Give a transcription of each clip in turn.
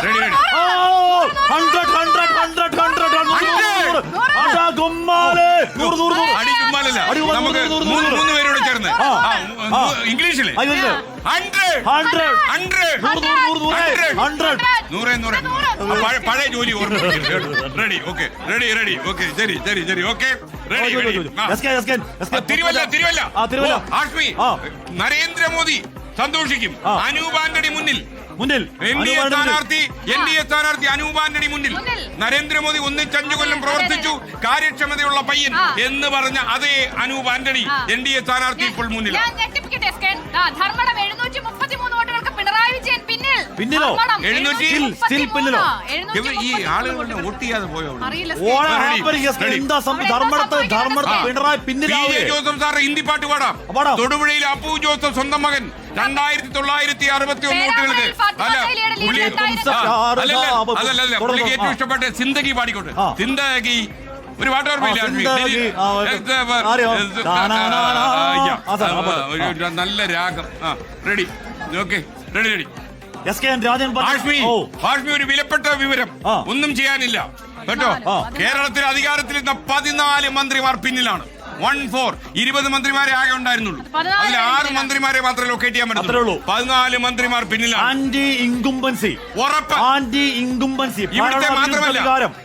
ready ready അടി ചുമ്മാലല്ല നമുക്ക് മൂന്ന് പേരോട് ചേർന്ന് ഇംഗ്ലീഷില് 100 പഴയ ജോലി റെഡി ഓക്കെ റെഡി ഓക്കെ ശരി ഓക്കെ തിരുവല്ല ആഷ്മി നരേന്ദ്രമോദി സന്തോഷിക്കും അനൂപ് ആന്റണി മുന്നിൽ എൻ ഡി എ സ്ഥാനാർത്ഥി അനൂപ് ആന്റണി മുന്നിൽ നരേന്ദ്രമോദി 105 കൊല്ലം പ്രവർത്തിച്ചു കാര്യക്ഷമതയുള്ള പയ്യൻ എന്ന് പറഞ്ഞ അതേ Anoop Antony N D A സ്ഥാനാർത്ഥി ഇപ്പോൾ മുന്നിൽ ഈ ആളുകൾ വോട്ട് ചെയ്യാതെ പോയോ ജോസഫ് സാർ ഹിന്ദി പാട്ട് പാടാം തൊടുപുഴയിൽ അപ്പു ജോസഫ് സ്വന്തം മകൻ 2961 വോട്ടുകൾക്ക് പുള്ളിക്ക് ഏറ്റവും ഇഷ്ടപ്പെട്ട സിന്ദഗി പാടിക്കോട്ടെ സിന്ദഗി ഒരു പാട്ട് ഓർമ്മയില്ല നല്ല രാഗം റെഡി ഓക്കെ റെഡി ഹാഷ്മി ഒരു വിലപ്പെട്ട വിവരം ഒന്നും ചെയ്യാനില്ല കേട്ടോ കേരളത്തിൽ അധികാരത്തിലിരുന്ന 14 മന്ത്രിമാർ പിന്നിലാണ് 20 മന്ത്രിമാരെ ആകെ ഉണ്ടായിരുന്നുള്ളൂ അതിൽ 6 മന്ത്രിമാരെ മാത്രമേ ലൊക്കേറ്റ് ചെയ്യാൻ പറ്റുള്ളൂ 14 മന്ത്രിമാർ പിന്നിലാണ് ആന്റി ഇൻകുംബൻസി ഇവിടുത്തെ മാത്രമല്ല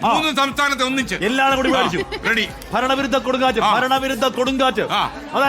3 സംസ്ഥാനത്തെ ഒന്നിച്ച് എല്ലാവരും കൂടി റെഡി ഭരണവിരുദ്ധ കൊടുങ്കാറ്റ് അതാ